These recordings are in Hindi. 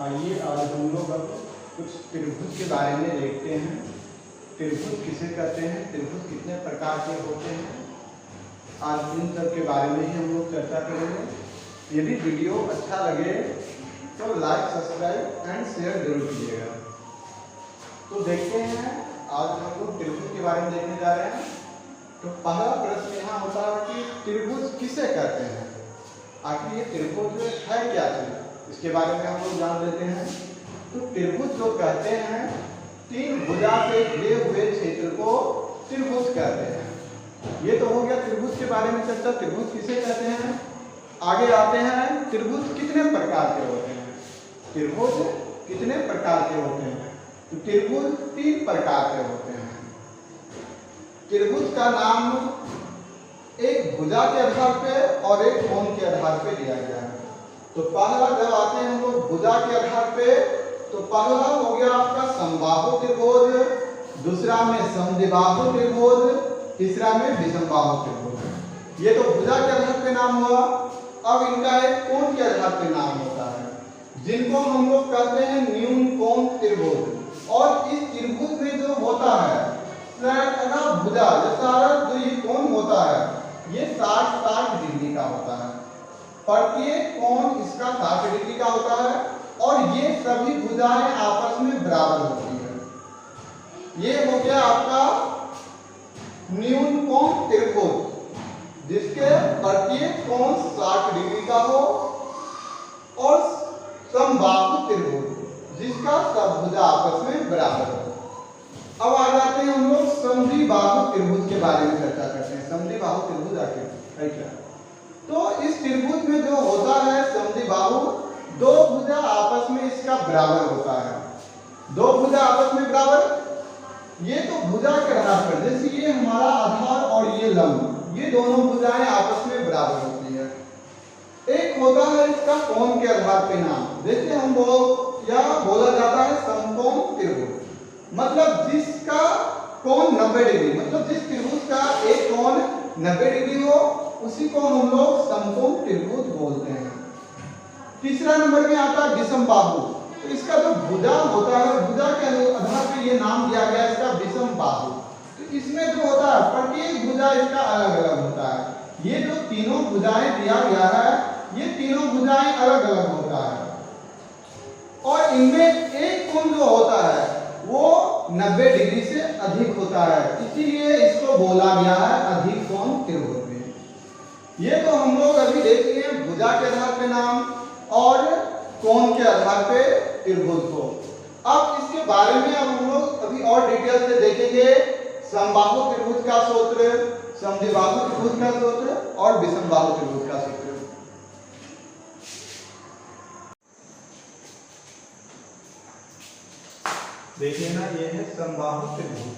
आइए आज हम लोग अब कुछ त्रिभुज के बारे में देखते हैं। त्रिभुज किसे कहते हैं, त्रिभुज कितने प्रकार के होते हैं, आज इन सब के बारे में ही हम लोग चर्चा करेंगे। यदि वीडियो अच्छा लगे तो लाइक, सब्सक्राइब एंड शेयर जरूर कीजिएगा। तो देखते हैं आज हम लोग त्रिभुज के बारे में देखने जा रहे हैं। तो पहला प्रश्न यहाँ होता है कि त्रिभुज किसे कहते हैं, आखिर ये त्रिभुज है क्या चीज, इसके बारे में हम लोग जान लेते हैं। तो त्रिभुज जो कहते हैं, तीन भुजा से घिरे हुए क्षेत्र को त्रिभुज कहते हैं। ये तो हो गया त्रिभुज के बारे में चर्चा, त्रिभुज किसे कहते हैं। आगे आते हैं त्रिभुज कितने प्रकार के होते हैं। त्रिभुज कितने प्रकार के होते हैं, तो त्रिभुज तीन प्रकार के होते हैं। त्रिभुज का नाम एक भुजा के आधार पे और एक कोण के आधार पे दिया गया है। तो पहला जब आते हैं हम लोग भुजा के आधार पे, तो पहला हो गया आपका समबाहु त्रिभुज, दूसरा में समद्विबाहु त्रिभुज, तीसरा में विषमबाहु त्रिभुज। ये तो भुजा के आधार पे नाम हुआ। अब इनका एक कोण के आधार पे नाम होता है, जिनको हम लोग कहते हैं न्यून कोण त्रिभुज। और इस त्रिभुज में जो होता है भुजा जैसा जो ये कोण होता है, ये 60-60 डिग्री का होता है। प्रत्येक कोण इसका 60 डिग्री का होता है और ये सभी भुजाएं आपस में बराबर होती है। ये हो गया आपका न्यून कोण त्रिभुज, जिसके प्रत्येक कोण 60 डिग्री का हो, और समबाहु त्रिभुज, जिसका सब भुजा आपस में बराबर हो। अब आ जाते हैं हम लोग समद्विबाहु त्रिभुज के बारे में चर्चा करते हैं। समद्विबाहु त्रिभुज आखिर है क्या। तो इस त्रिभुज में जो होता है समद्विबाहु, दो भुजा आपस में इसका बराबर होता है। दो भुजा आपस में बराबर, ये तो भुजा के आधार पर, जैसे ये हमारा आधार और ये लंब, ये दोनों भुजाएं आपस में बराबर होती है। एक होता है इसका कोण के आधार पे नाम, जैसे हम लोग या बोला जाता है समकोण त्रिभुज, मतलब जिसका कोण 90 डिग्री, मतलब जिस त्रिभुज का एक कोण 90 डिग्री हो, उसी को हम लोग समकोण त्रिभुज बोलते हैं। तीसरा नंबर में आता है विषमबाहु। तो इसका जो भुजा होता है, भुजा के आधार पे ये नाम दिया गया इसका विषमबाहु। तो इसमें जो होता है प्रत्येक भुजा इसका अलग अलग होता है। ये जो तीनों भुजाएं दिया गया है, ये तीनों भुजाएं अलग अलग होता है, और इनमें एक कोण जो होता है वो 90 डिग्री से अधिक होता है, इसीलिए इसको बोला गया है अधिक कोण त्रिभुज में। ये तो हम लोग अभी देख लिए भुजा के आधार पे नाम और कोण के आधार पे त्रिभुज को। अब इसके बारे में अब हम लोग अभी और डिटेल से देखेंगे। समबाहु त्रिभुज का सूत्र, समद्विबाहु त्रिभुज का सूत्र और विषमबाहु त्रिभुज का सूत्र। देखिए ना, ये है समबाहु त्रिभुज।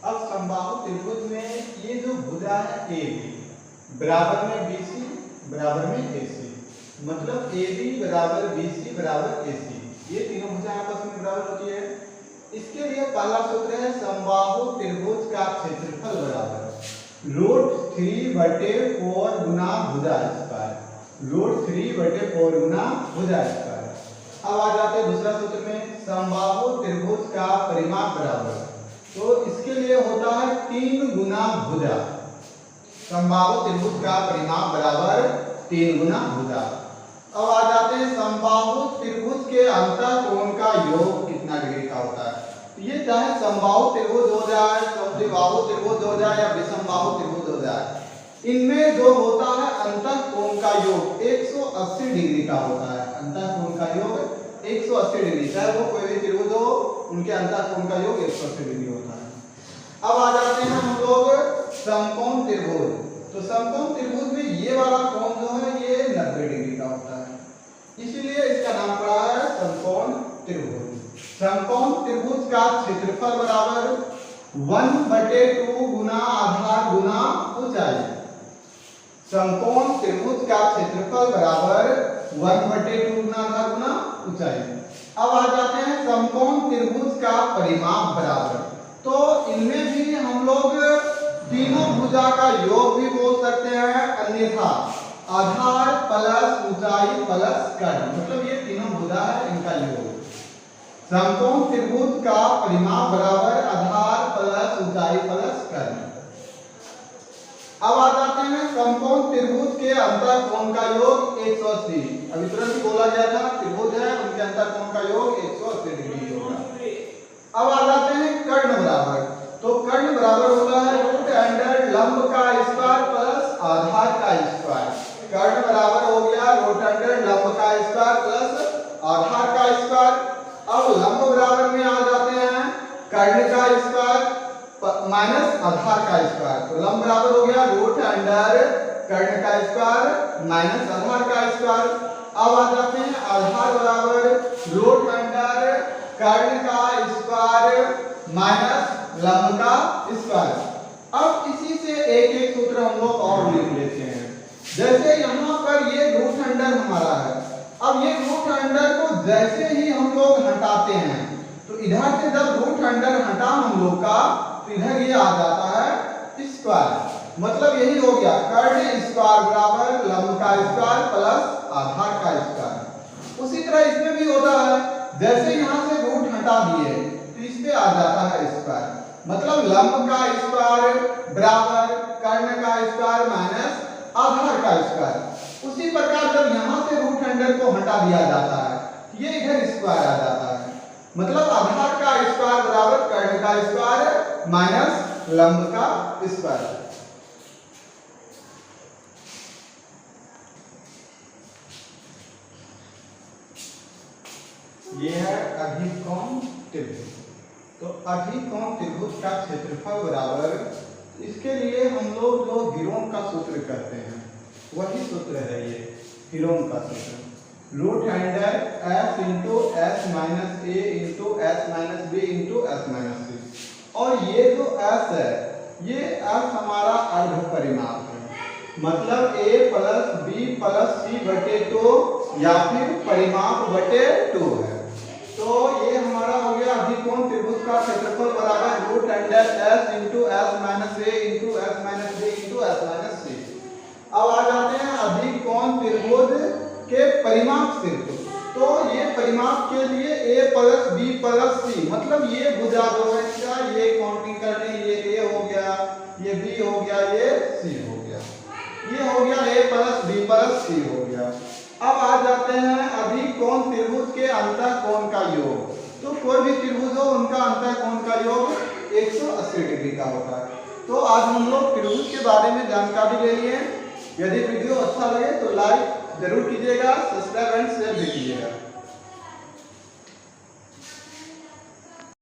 अब समबाहु त्रिभुज में ये जो भुजा है AB बराबर में BC बराबर में AC, मतलब AB बराबर BC बराबर AC, ये तीनों भुजा आपस में बराबर होती है। इसके लिए पहला सूत्र है समबाहु त्रिभुज का क्षेत्रफल बराबर √3/4 गुना भुजा स्क्वायर, √3/4 गुना भुजा स्क्वायर। अब आ जाते हैं दूसरा सूत्र में समबाहु त्रिभुज का परिमाप बराबर, तो इसके लिए होता है 3 गुना भुजा। समबाहु त्रिभुज का परिमाप बराबर 3 गुना भुजा। अब आ जाते हैं समबाहु त्रिभुज के अंतःकोण का योग कितना डिग्री का होता है। तो ये चाहे समबाहु त्रिभुज हो जाए, समद्विबाहु त्रिभुज हो जाए या विषमबाहु त्रिभुज हो जाए, इनमें जो होता है अंतःकोण का योग 180 डिग्री का होता है। अंतःकोण का योग 180 डिग्री, चाहे वो कोई भी त्रिभुज हो, उनके अंतःकोण का योग 180 डिग्री होता है। अब आ जाते हैं हम लोग समकोण त्रिभुज। तो समकोण त्रिभुज में ये वाला कोण जो है ये 90 डिग्री का होता है, इसीलिए इसका नाम पड़ा है समकोण त्रिभुज। समकोण त्रिभुज का क्षेत्रफल बराबर 1/2 गुना आधार गुना ऊंचाई। समकोण त्रिभुज का क्षेत्रफल बराबर 1/2 गुना आधार गुना ऊंचाई। अब आ जाते हैं समकोण त्रिभुज का परिमाप बराबर। तो इनमें भी हम लोग तीनों भुजा का योग भी बोल सकते हैं, अन्यथा आधार प्लस ऊंचाई प्लस कर्ण, मतलब ये तीनों भुजा है, इनका योग। समकोण त्रिभुज का परिमाप बराबर आधार प्लस ऊंचाई प्लस कर्ण। अब आ जाते हैं समकोण त्रिभुज के अंतःकोण का योग 180। अभी तुरंत ही बोला गया था त्रिभुज है, उनके अंतःकोण का योग 180 डिग्री होगा। अब आ जाते हैं कर्ण बराबर, तो कर्ण बराबर होता है रूट अंडर लंब का स्क्वायर प्लस आधार का स्क्वायर। कर्ण बराबर हो गया रूट अंडर लंब का स्क्वायर प्लस आधार का स्क्वायर। अब लंब बराबर में आ जाते हैं कर्ण का स्क्वायर माइनस आधार का स्क्वायर, तो लंब बराबर हो गया रूट अंडर कर्ण का स्क्वायर माइनस आधार का स्क्वायर। अब आ जाते हैं आधार बराबर रूट अंडर कर्ण का स्क्वायर माइनस लंब का स्क्वायर। अब इसी से एक एक सूत्र हम लोग और लिख लेते हैं। जैसे यहाँ पर ये रूट अंडर हमारा है, अब ये रूट अंडर को जैसे ही हम लोग हटाते हैं, तो इधर से जब रूट अंडर हटा हम लोग का, तो इधर ये आ जाता है स्क्वायर, मतलब यही हो गया कर्ण स्क्वायर बराबर लंब का स्क्वायर प्लस आधार का स्क्वायर। उसी तरह इसमें भी होता है, जैसे यहाँ से रूट हटा दिए तो इस पे आ जाता है स्क्वायर, मतलब लंब का स्क्वायर बराबर कर्ण का स्क्वायर माइनस आधार का स्क्वायर। उसी प्रकार जब यहाँ से रूट अंडर को हटा दिया जाता है, ये इधर स्क्वायर आ जाता है, मतलब आधार का स्क्वायर बराबर कर्ण का स्क्वायर माइनस लंब का स्क्वायर। ये है अधिकोण त्रिभुज। तो अधिकोण त्रिभुज का क्षेत्रफल बराबर, इसके लिए हम लोग जो हीरोन का सूत्र करते हैं वही सूत्र है ये हीरोन का सूत्र, root under s into s minus a into s minus b into s minus c. और ये जो एस है, ये एस हमारा अर्ध परिमाप है, मतलब ए प्लस बी प्लस सी बटे 2 या फिर परिमाप बटे 2 है। तो ये हमारा हो गया अधिकोण त्रिभुज का क्षेत्रफल बराबर root under s into s minus a into s minus b into s minus c. अब आ जाते हैं अधिकोण त्रिभुज के परिमाप से। तो ये परिमाप के लिए a प्लस बी प्लस सी, मतलब ये भुजा जो है क्या, ये काउंटिंग करने, ये a हो गया, ये b हो गया, ये c हो गया, ये हो गया a प्लस बी प्लस सी हो गया। अब आ जाते हैं अधिकोण त्रिभुज के अंतःकोण का योग। तो कोई भी त्रिभुज हो उनका अंतःकोण का योग 180 डिग्री का होता है। तो आज हम लोग त्रिभुज के बारे में जानकारी ले लिए। यदि वीडियो अच्छा लगे तो लाइक जरूर कीजिएगा, सब्सक्राइब एंड शेयर भी कीजिएगा।